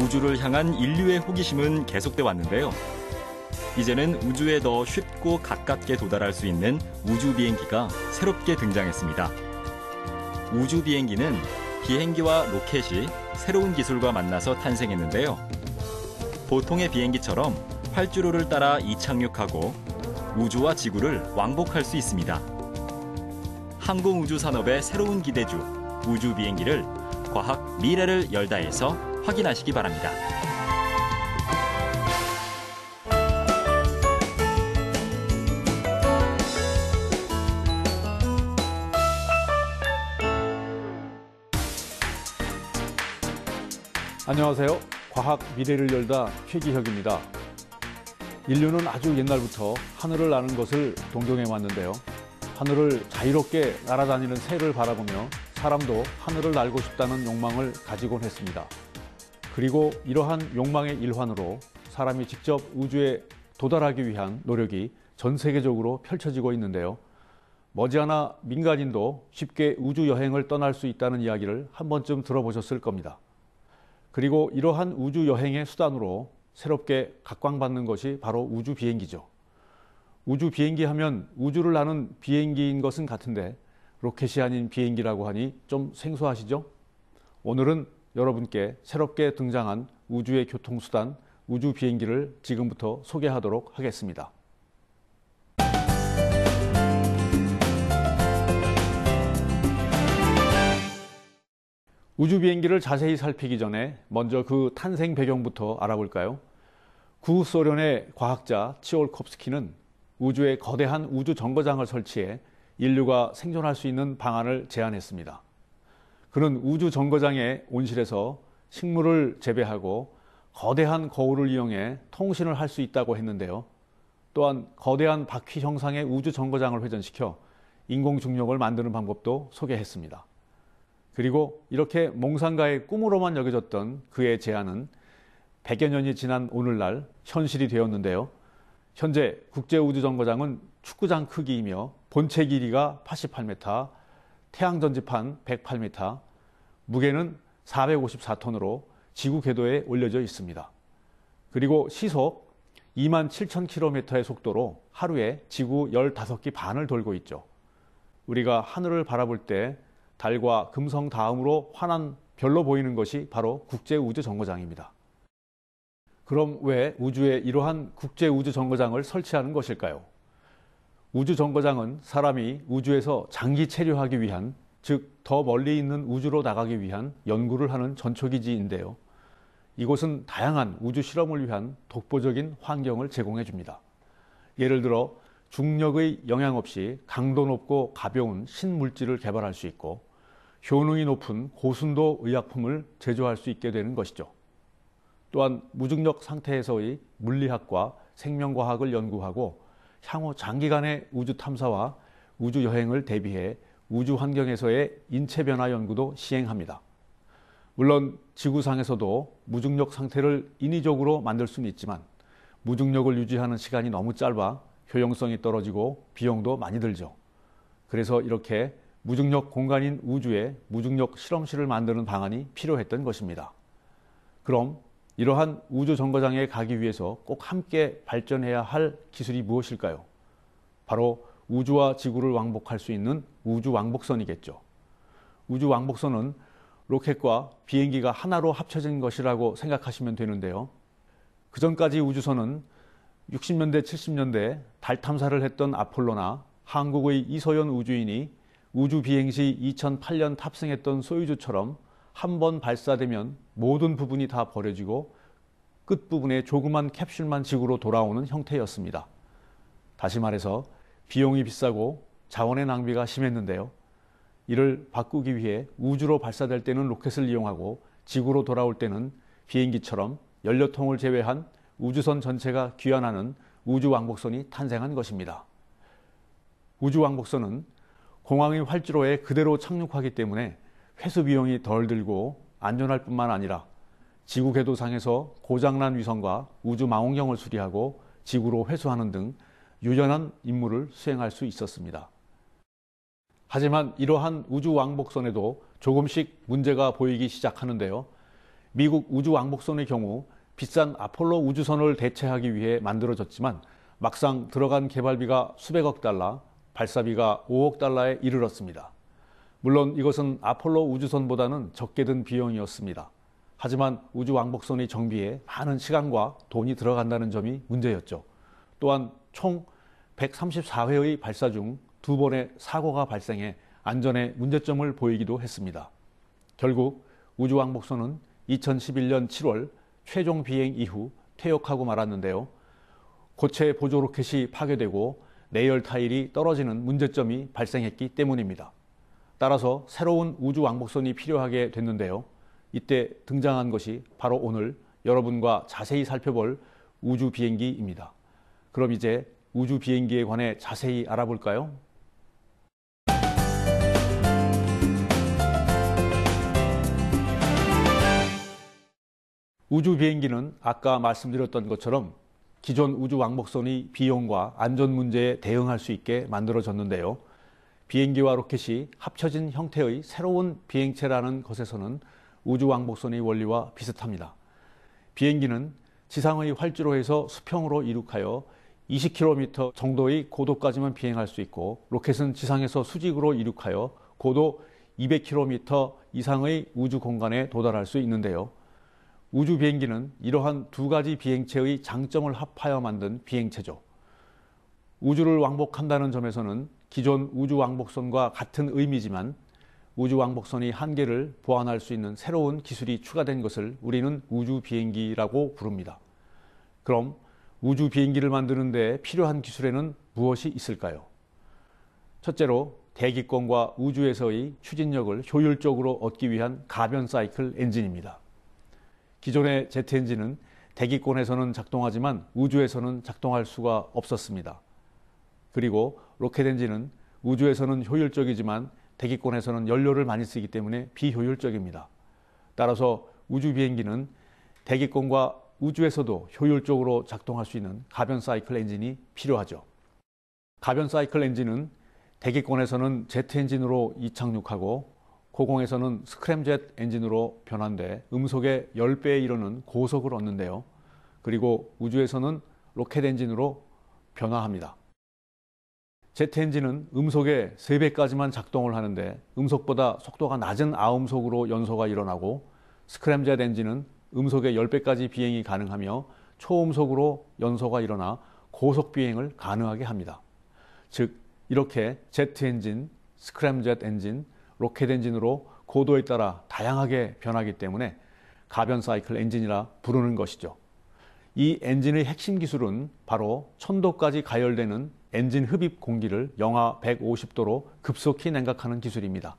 우주를 향한 인류의 호기심은 계속돼 왔는데요. 이제는 우주에 더 쉽고 가깝게 도달할 수 있는 우주 비행기가 새롭게 등장했습니다. 우주 비행기는 비행기와 로켓이 새로운 기술과 만나서 탄생했는데요. 보통의 비행기처럼 활주로를 따라 이착륙하고 우주와 지구를 왕복할 수 있습니다. 항공우주산업의 새로운 기대주, 우주 비행기를 과학 미래를 열다에서 확인하시기 바랍니다. 안녕하세요. 과학 미래를 열다 최기혁입니다. 인류는 아주 옛날부터 하늘을 나는 것을 동경해 왔는데요. 하늘을 자유롭게 날아다니는 새를 바라보며 사람도 하늘을 날고 싶다는 욕망을 가지곤 했습니다. 그리고 이러한 욕망의 일환으로 사람이 직접 우주에 도달하기 위한 노력이 전 세계적으로 펼쳐지고 있는데요. 머지않아 민간인도 쉽게 우주 여행을 떠날 수 있다는 이야기를 한 번쯤 들어보셨을 겁니다. 그리고 이러한 우주 여행의 수단으로 새롭게 각광받는 것이 바로 우주 비행기죠. 우주 비행기 하면 우주를 나는 비행기인 것은 같은데 로켓이 아닌 비행기라고 하니 좀 생소하시죠? 오늘은 여러분께 새롭게 등장한 우주의 교통수단 우주 비행기를 지금부터 소개하도록 하겠습니다. 우주 비행기를 자세히 살피기 전에 먼저 그 탄생 배경부터 알아볼까요? 구소련의 과학자 치올콥스키는 우주에 거대한 우주 정거장을 설치해 인류가 생존할 수 있는 방안을 제안했습니다. 그는 우주 정거장의 온실에서 식물을 재배하고 거대한 거울을 이용해 통신을 할 수 있다고 했는데요. 또한 거대한 바퀴 형상의 우주 정거장을 회전시켜 인공 중력을 만드는 방법도 소개했습니다. 그리고 이렇게 몽상가의 꿈으로만 여겨졌던 그의 제안은 100여 년이 지난 오늘날 현실이 되었는데요. 현재 국제우주정거장은 축구장 크기이며 본체 길이가 88m, 태양전지판 108m, 무게는 454톤으로 지구 궤도에 올려져 있습니다. 그리고 시속 27,000km의 속도로 하루에 지구 15기 반을 돌고 있죠. 우리가 하늘을 바라볼 때 달과 금성 다음으로 환한 별로 보이는 것이 바로 국제우주정거장입니다. 그럼 왜 우주에 이러한 국제우주정거장을 설치하는 것일까요? 우주정거장은 사람이 우주에서 장기 체류하기 위한, 즉 더 멀리 있는 우주로 나가기 위한 연구를 하는 전초기지인데요. 이곳은 다양한 우주 실험을 위한 독보적인 환경을 제공해 줍니다. 예를 들어 중력의 영향 없이 강도 높고 가벼운 신물질을 개발할 수 있고 효능이 높은 고순도 의약품을 제조할 수 있게 되는 것이죠. 또한 무중력 상태에서의 물리학과 생명과학을 연구하고 향후 장기간의 우주 탐사와 우주 여행을 대비해 우주 환경에서의 인체 변화 연구도 시행합니다. 물론 지구상에서도 무중력 상태를 인위적으로 만들 수는 있지만 무중력을 유지하는 시간이 너무 짧아 효용성이 떨어지고 비용도 많이 들죠. 그래서 이렇게 무중력 공간인 우주에 무중력 실험실을 만드는 방안이 필요했던 것입니다. 그럼 이러한 우주 정거장에 가기 위해서 꼭 함께 발전해야 할 기술이 무엇일까요? 바로 우주와 지구를 왕복할 수 있는 우주 왕복선이겠죠. 우주 왕복선은 로켓과 비행기가 하나로 합쳐진 것이라고 생각하시면 되는데요. 그전까지 우주선은 60년대, 70년대 달 탐사를 했던 아폴로나 한국의 이소연 우주인이 우주 비행 시 2008년 탑승했던 소유주처럼 한 번 발사되면 모든 부분이 다 버려지고 끝부분에 조그만 캡슐만 지구로 돌아오는 형태였습니다. 다시 말해서 비용이 비싸고 자원의 낭비가 심했는데요. 이를 바꾸기 위해 우주로 발사될 때는 로켓을 이용하고 지구로 돌아올 때는 비행기처럼 연료통을 제외한 우주선 전체가 귀환하는 우주왕복선이 탄생한 것입니다. 우주왕복선은 공항의 활주로에 그대로 착륙하기 때문에 회수 비용이 덜 들고 안전할 뿐만 아니라 지구 궤도상에서 고장난 위성과 우주 망원경을 수리하고 지구로 회수하는 등 유연한 임무를 수행할 수 있었습니다. 하지만 이러한 우주 왕복선에도 조금씩 문제가 보이기 시작하는데요. 미국 우주왕복선의 경우 비싼 아폴로 우주선을 대체하기 위해 만들어졌지만 막상 들어간 개발비가 수백억 달러, 발사비가 5억 달러에 이르렀습니다. 물론 이것은 아폴로 우주선보다는 적게 든 비용이었습니다. 하지만 우주왕복선의 정비에 많은 시간과 돈이 들어간다는 점이 문제였죠. 또한 총 134회의 발사 중 2번의 사고가 발생해 안전에 문제점을 보이기도 했습니다. 결국 우주왕복선은 2011년 7월 최종 비행 이후 퇴역하고 말았는데요. 고체 보조 로켓이 파괴되고 내열 타일이 떨어지는 문제점이 발생했기 때문입니다. 따라서 새로운 우주왕복선이 필요하게 됐는데요. 이때 등장한 것이 바로 오늘 여러분과 자세히 살펴볼 우주 비행기입니다. 그럼 이제 우주 비행기에 관해 자세히 알아볼까요? 우주 비행기는 아까 말씀드렸던 것처럼 기존 우주왕복선의 비용과 안전 문제에 대응할 수 있게 만들어졌는데요. 비행기와 로켓이 합쳐진 형태의 새로운 비행체라는 것에서는 우주왕복선의 원리와 비슷합니다. 비행기는 지상의 활주로에서 수평으로 이륙하여 20km 정도의 고도까지만 비행할 수 있고, 로켓은 지상에서 수직으로 이륙하여 고도 200km 이상의 우주 공간에 도달할 수 있는데요. 우주 비행기는 이러한 두 가지 비행체의 장점을 합하여 만든 비행체죠. 우주를 왕복한다는 점에서는 기존 우주왕복선과 같은 의미지만 우주왕복선의 한계를 보완할 수 있는 새로운 기술이 추가된 것을 우리는 우주 비행기라고 부릅니다. 그럼 우주 비행기를 만드는 데 필요한 기술에는 무엇이 있을까요? 첫째로 대기권과 우주에서의 추진력을 효율적으로 얻기 위한 가변 사이클 엔진입니다. 기존의 제트 엔진은 대기권에서는 작동하지만 우주에서는 작동할 수가 없었습니다. 그리고 로켓 엔진은 우주에서는 효율적이지만 대기권에서는 연료를 많이 쓰기 때문에 비효율적입니다. 따라서 우주 비행기는 대기권과 우주에서도 효율적으로 작동할 수 있는 가변 사이클 엔진이 필요하죠. 가변 사이클 엔진은 대기권에서는 제트 엔진으로 이착륙하고 고공에서는 스크램젯 엔진으로 변환돼 음속의 10배에 이르는 고속을 얻는데요. 그리고 우주에서는 로켓 엔진으로 변화합니다. 제트 엔진은 음속의 3배까지만 작동을 하는데 음속보다 속도가 낮은 아음속으로 연소가 일어나고, 스크램젯 엔진은 음속의 10배까지 비행이 가능하며 초음속으로 연소가 일어나 고속 비행을 가능하게 합니다. 즉 이렇게 제트 엔진, 스크램젯 엔진, 로켓 엔진으로 고도에 따라 다양하게 변하기 때문에 가변 사이클 엔진이라 부르는 것이죠. 이 엔진의 핵심 기술은 바로 1000도까지 가열되는 엔진 흡입 공기를 영하 150도로 급속히 냉각하는 기술입니다.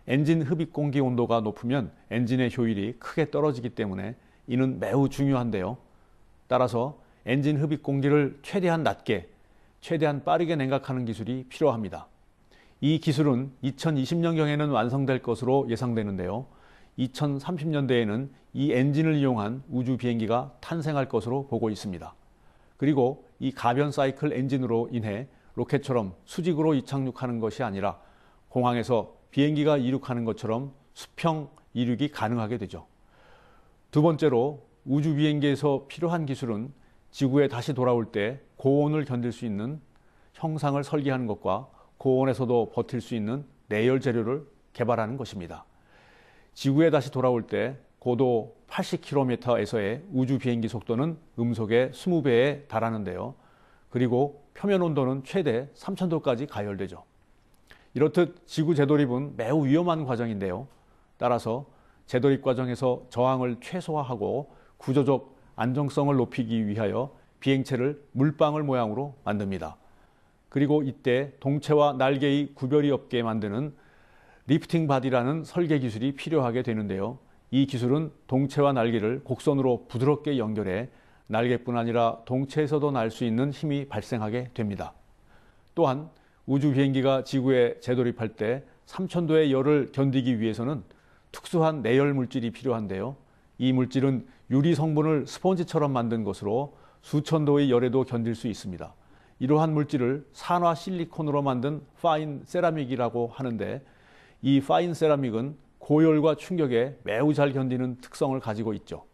엔진 흡입 공기 온도가 높으면 엔진의 효율이 크게 떨어지기 때문에 이는 매우 중요한데요. 따라서 엔진 흡입 공기를 최대한 낮게, 최대한 빠르게 냉각하는 기술이 필요합니다. 이 기술은 2020년경에는 완성될 것으로 예상되는데요. 2030년대에는 이 엔진을 이용한 우주 비행기가 탄생할 것으로 보고 있습니다. 그리고 이 가변 사이클 엔진으로 인해 로켓처럼 수직으로 이착륙하는 것이 아니라 공항에서 비행기가 이륙하는 것처럼 수평 이륙이 가능하게 되죠. 두 번째로 우주 비행기에서 필요한 기술은 지구에 다시 돌아올 때 고온을 견딜 수 있는 형상을 설계하는 것과 고온에서도 버틸 수 있는 내열 재료를 개발하는 것입니다. 지구에 다시 돌아올 때 고도 80km에서의 우주 비행기 속도는 음속의 20배에 달하는데요. 그리고 표면 온도는 최대 3000도까지 가열되죠. 이렇듯 지구 재도립은 매우 위험한 과정인데요. 따라서 재도립 과정에서 저항을 최소화하고 구조적 안정성을 높이기 위하여 비행체를 물방울 모양으로 만듭니다. 그리고 이때 동체와 날개의 구별이 없게 만드는 리프팅 바디라는 설계 기술이 필요하게 되는데요. 이 기술은 동체와 날개를 곡선으로 부드럽게 연결해 날개뿐 아니라 동체에서도 날 수 있는 힘이 발생하게 됩니다. 또한 우주 비행기가 지구에 재도립할 때 3000도의 열을 견디기 위해서는 특수한 내열 물질이 필요한데요. 이 물질은 유리 성분을 스펀지처럼 만든 것으로 수천 도의 열에도 견딜 수 있습니다. 이러한 물질을 산화 실리콘으로 만든 파인 세라믹이라고 하는데, 이 파인 세라믹은 고열과 충격에 매우 잘 견디는 특성을 가지고 있죠.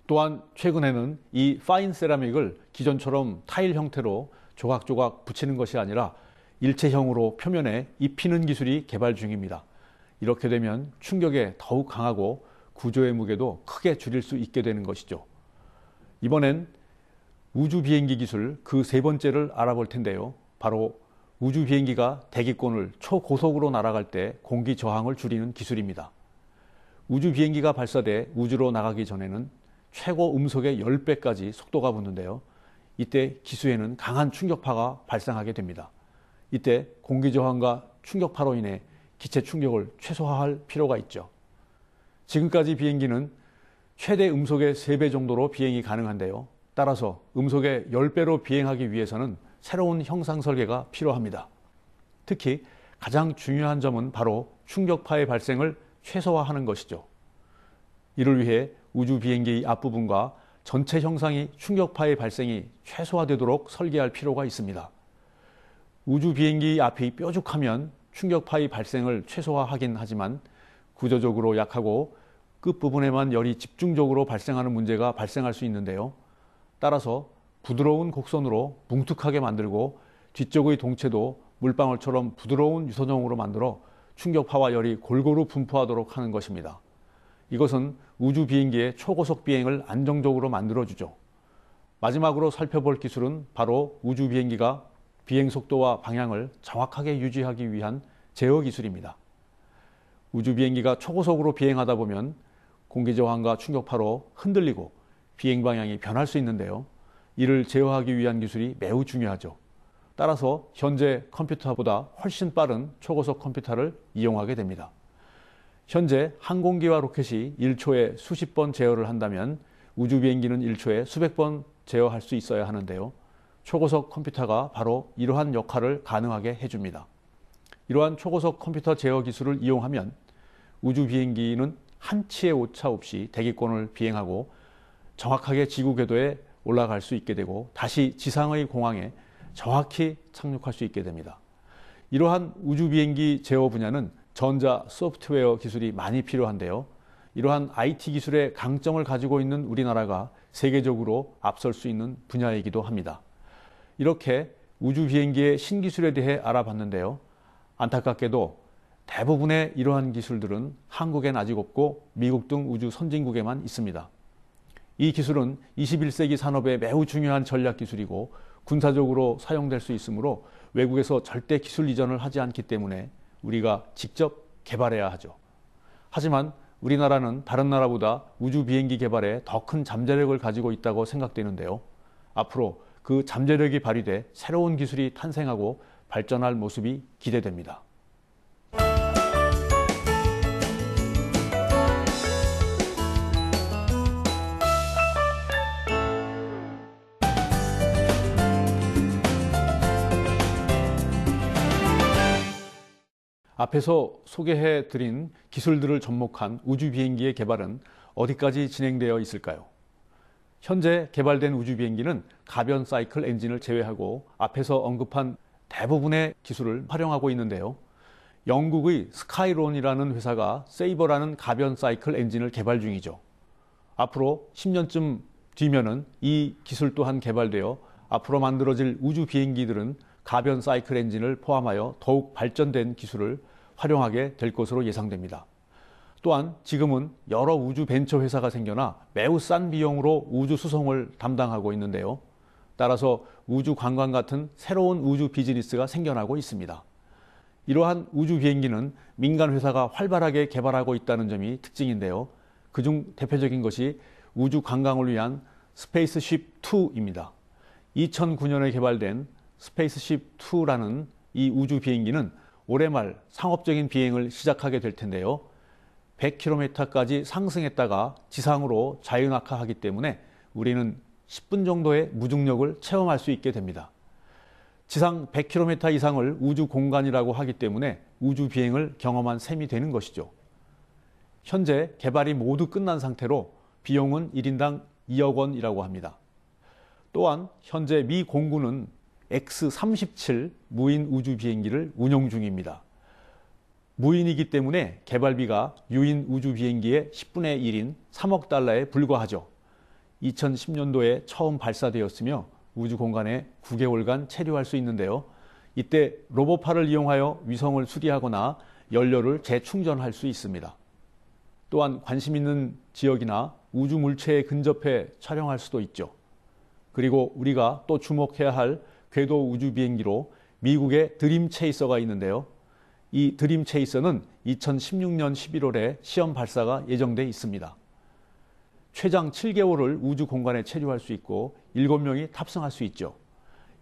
또한 최근에는 이 파인 세라믹을 기존처럼 타일 형태로 조각조각 붙이는 것이 아니라 일체형으로 표면에 입히는 기술이 개발 중입니다. 이렇게 되면 충격에 더욱 강하고 구조의 무게도 크게 줄일 수 있게 되는 것이죠. 이번엔 우주 비행기 기술 그 세 번째를 알아볼 텐데요. 바로 우주 비행기가 대기권을 초고속으로 날아갈 때 공기 저항을 줄이는 기술입니다. 우주 비행기가 발사돼 우주로 나가기 전에는 최고 음속의 10배까지 속도가 붙는데요. 이때 기수에는 강한 충격파가 발생하게 됩니다. 이때 공기 저항과 충격파로 인해 기체 충격을 최소화할 필요가 있죠. 지금까지 비행기는 최대 음속의 3배 정도로 비행이 가능한데요. 따라서 음속의 10배로 비행하기 위해서는 새로운 형상 설계가 필요합니다. 특히 가장 중요한 점은 바로 충격파의 발생을 최소화하는 것이죠. 이를 위해 우주 비행기의 앞부분과 전체 형상이 충격파의 발생이 최소화되도록 설계할 필요가 있습니다. 우주 비행기 앞이 뾰족하면 충격파의 발생을 최소화하긴 하지만 구조적으로 약하고 끝부분에만 열이 집중적으로 발생하는 문제가 발생할 수 있는데요. 따라서 부드러운 곡선으로 뭉툭하게 만들고 뒤쪽의 동체도 물방울처럼 부드러운 유선형으로 만들어 충격파와 열이 골고루 분포하도록 하는 것입니다. 이것은 우주 비행기의 초고속 비행을 안정적으로 만들어주죠. 마지막으로 살펴볼 기술은 바로 우주 비행기가 비행 속도와 방향을 정확하게 유지하기 위한 제어 기술입니다. 우주 비행기가 초고속으로 비행하다 보면 공기 저항과 충격파로 흔들리고 비행 방향이 변할 수 있는데요. 이를 제어하기 위한 기술이 매우 중요하죠. 따라서 현재 컴퓨터보다 훨씬 빠른 초고속 컴퓨터를 이용하게 됩니다. 현재 항공기와 로켓이 1초에 수십 번 제어를 한다면 우주 비행기는 1초에 수백 번 제어할 수 있어야 하는데요. 초고속 컴퓨터가 바로 이러한 역할을 가능하게 해줍니다. 이러한 초고속 컴퓨터 제어 기술을 이용하면 우주 비행기는 한치의 오차 없이 대기권을 비행하고 정확하게 지구 궤도에 올라갈 수 있게 되고 다시 지상의 공항에 정확히 착륙할 수 있게 됩니다. 이러한 우주 비행기 제어 분야는 전자 소프트웨어 기술이 많이 필요한데요. 이러한 IT 기술의 강점을 가지고 있는 우리나라가 세계적으로 앞설 수 있는 분야이기도 합니다. 이렇게 우주 비행기의 신기술에 대해 알아봤는데요. 안타깝게도 대부분의 이러한 기술들은 한국엔 아직 없고 미국 등 우주 선진국에만 있습니다. 이 기술은 21세기 산업에 매우 중요한 전략 기술이고 군사적으로 사용될 수 있으므로 외국에서 절대 기술 이전을 하지 않기 때문에 우리가 직접 개발해야 하죠. 하지만 우리나라는 다른 나라보다 우주 비행기 개발에 더 큰 잠재력을 가지고 있다고 생각되는데요. 앞으로 그 잠재력이 발휘돼 새로운 기술이 탄생하고 발전할 모습이 기대됩니다. 앞에서 소개해드린 기술들을 접목한 우주 비행기의 개발은 어디까지 진행되어 있을까요? 현재 개발된 우주 비행기는 가변 사이클 엔진을 제외하고 앞에서 언급한 대부분의 기술을 활용하고 있는데요. 영국의 스카이론이라는 회사가 세이버라는 가변 사이클 엔진을 개발 중이죠. 앞으로 10년쯤 뒤면은 이 기술 또한 개발되어 앞으로 만들어질 우주 비행기들은 가변 사이클 엔진을 포함하여 더욱 발전된 기술을 활용하게 될 것으로 예상됩니다. 또한 지금은 여러 우주 벤처 회사가 생겨나 매우 싼 비용으로 우주 수송을 담당하고 있는데요. 따라서 우주 관광 같은 새로운 우주 비즈니스가 생겨나고 있습니다. 이러한 우주 비행기는 민간 회사가 활발하게 개발하고 있다는 점이 특징인데요. 그중 대표적인 것이 우주 관광을 위한 스페이스쉽 2입니다. 2009년에 개발된 스페이스쉽 2라는 이 우주 비행기는 올해 말 상업적인 비행을 시작하게 될 텐데요. 100km까지 상승했다가 지상으로 자유낙하하기 때문에 우리는 10분 정도의 무중력을 체험할 수 있게 됩니다. 지상 100km 이상을 우주 공간이라고 하기 때문에 우주 비행을 경험한 셈이 되는 것이죠. 현재 개발이 모두 끝난 상태로 비용은 1인당 2억 원이라고 합니다. 또한 현재 미 공군은 X-37 무인 우주 비행기를 운용 중입니다. 무인이기 때문에 개발비가 유인 우주 비행기의 10분의 1인 3억 달러에 불과하죠. 2010년도에 처음 발사되었으며 우주 공간에 9개월간 체류할 수 있는데요. 이때 로봇팔을 이용하여 위성을 수리하거나 연료를 재충전할 수 있습니다. 또한 관심 있는 지역이나 우주 물체에 근접해 촬영할 수도 있죠. 그리고 우리가 또 주목해야 할 궤도 우주 비행기로 미국의 드림 체이서가 있는데요. 이 드림 체이서는 2016년 11월에 시험 발사가 예정돼 있습니다. 최장 7개월을 우주 공간에 체류할 수 있고 7명이 탑승할 수 있죠.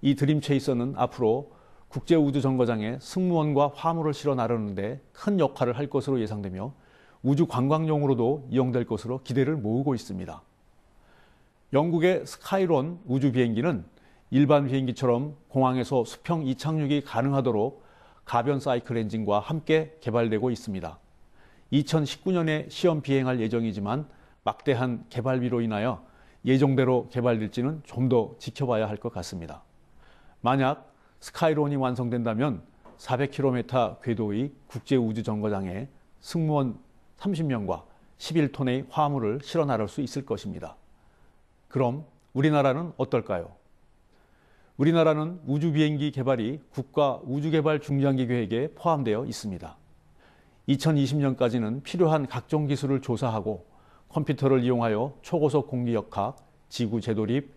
이 드림 체이서는 앞으로 국제우주정거장에 승무원과 화물을 실어 나르는데 큰 역할을 할 것으로 예상되며 우주 관광용으로도 이용될 것으로 기대를 모으고 있습니다. 영국의 스카이론 우주 비행기는 일반 비행기처럼 공항에서 수평 이착륙이 가능하도록 가변 사이클 엔진과 함께 개발되고 있습니다. 2019년에 시험 비행할 예정이지만 막대한 개발비로 인하여 예정대로 개발될지는 좀 더 지켜봐야 할 것 같습니다. 만약 스카이론이 완성된다면 400km 궤도의 국제우주정거장에 승무원 30명과 11톤의 화물을 실어 나를 수 있을 것입니다. 그럼 우리나라는 어떨까요? 우리나라는 우주비행기 개발이 국가 우주개발 중장기 계획에 포함되어 있습니다. 2020년까지는 필요한 각종 기술을 조사하고 컴퓨터를 이용하여 초고속 공기 역학, 지구 재돌입,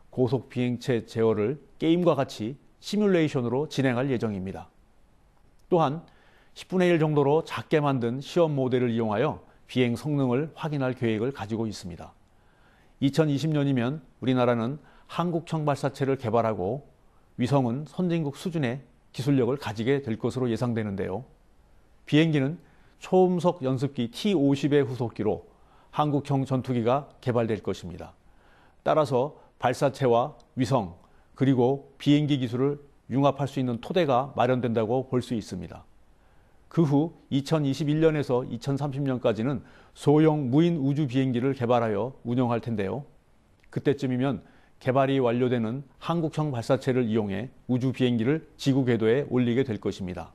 고속 비행체 제어를 게임과 같이 시뮬레이션으로 진행할 예정입니다. 또한 10분의 1 정도로 작게 만든 시험 모델을 이용하여 비행 성능을 확인할 계획을 가지고 있습니다. 2020년이면 우리나라는 한국형 발사체를 개발하고 위성은 선진국 수준의 기술력을 가지게 될 것으로 예상되는데요. 비행기는 초음속 연습기 T-50의 후속기로 한국형 전투기가 개발될 것입니다. 따라서 발사체와 위성 그리고 비행기 기술을 융합할 수 있는 토대가 마련된다고 볼 수 있습니다. 그 후 2021년에서 2030년까지는 소형 무인 우주 비행기를 개발하여 운영할 텐데요. 그때쯤이면 개발이 완료되는 한국형 발사체를 이용해 우주 비행기를 지구 궤도에 올리게 될 것입니다.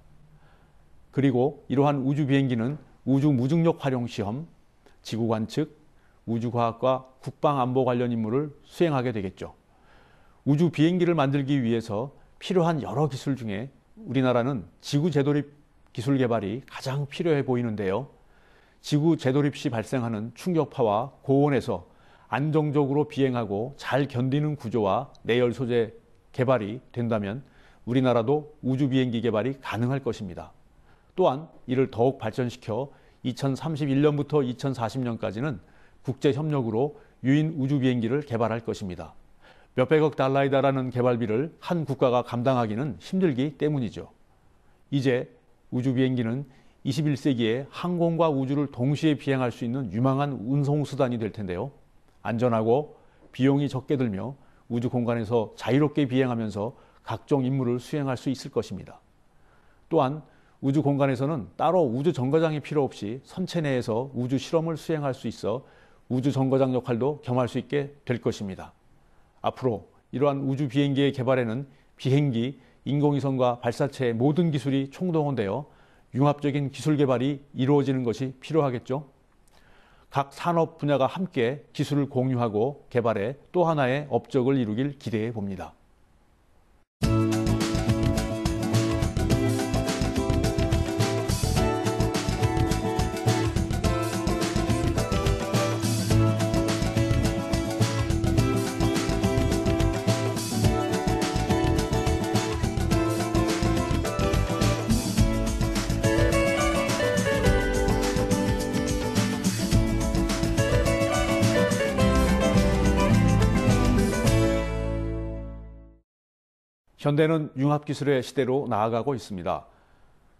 그리고 이러한 우주 비행기는 우주 무중력 활용 시험, 지구 관측, 우주과학과 국방안보 관련 임무를 수행하게 되겠죠. 우주 비행기를 만들기 위해서 필요한 여러 기술 중에 우리나라는 지구 재돌입 기술 개발이 가장 필요해 보이는데요. 지구 재돌입 시 발생하는 충격파와 고온에서 안정적으로 비행하고 잘 견디는 구조와 내열 소재 개발이 된다면 우리나라도 우주 비행기 개발이 가능할 것입니다. 또한 이를 더욱 발전시켜 2031년부터 2040년까지는 국제 협력으로 유인 우주 비행기를 개발할 것입니다. 몇백억 달러에 달하는 개발비를 한 국가가 감당하기는 힘들기 때문이죠. 이제 우주 비행기는 21세기에 항공과 우주를 동시에 비행할 수 있는 유망한 운송수단이 될 텐데요. 안전하고 비용이 적게 들며 우주 공간에서 자유롭게 비행하면서 각종 임무를 수행할 수 있을 것입니다. 또한 우주 공간에서는 따로 우주 정거장이 필요 없이 선체 내에서 우주 실험을 수행할 수 있어 우주 정거장 역할도 겸할 수 있게 될 것입니다. 앞으로 이러한 우주 비행기의 개발에는 비행기, 인공위성과 발사체의 모든 기술이 총동원되어 융합적인 기술 개발이 이루어지는 것이 필요하겠죠. 각 산업 분야가 함께 기술을 공유하고 개발해 또 하나의 업적을 이루길 기대해 봅니다. 현대는 융합기술의 시대로 나아가고 있습니다.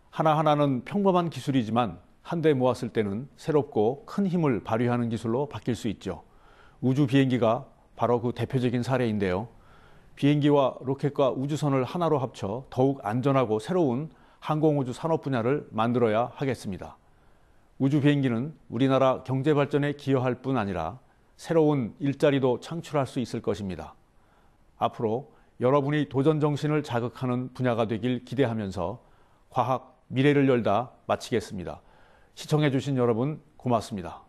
하나하나는 평범한 기술이지만 한데 모았을 때는 새롭고 큰 힘을 발휘하는 기술로 바뀔 수 있죠. 우주 비행기가 바로 그 대표적인 사례인데요. 비행기와 로켓과 우주선을 하나로 합쳐 더욱 안전하고 새로운 항공우주 산업 분야를 만들어야 하겠습니다. 우주 비행기는 우리나라 경제 발전에 기여할 뿐 아니라 새로운 일자리도 창출할 수 있을 것입니다. 앞으로 여러분이 도전 정신을 자극하는 분야가 되길 기대하면서 과학, 미래를 열다 마치겠습니다. 시청해주신 여러분 고맙습니다.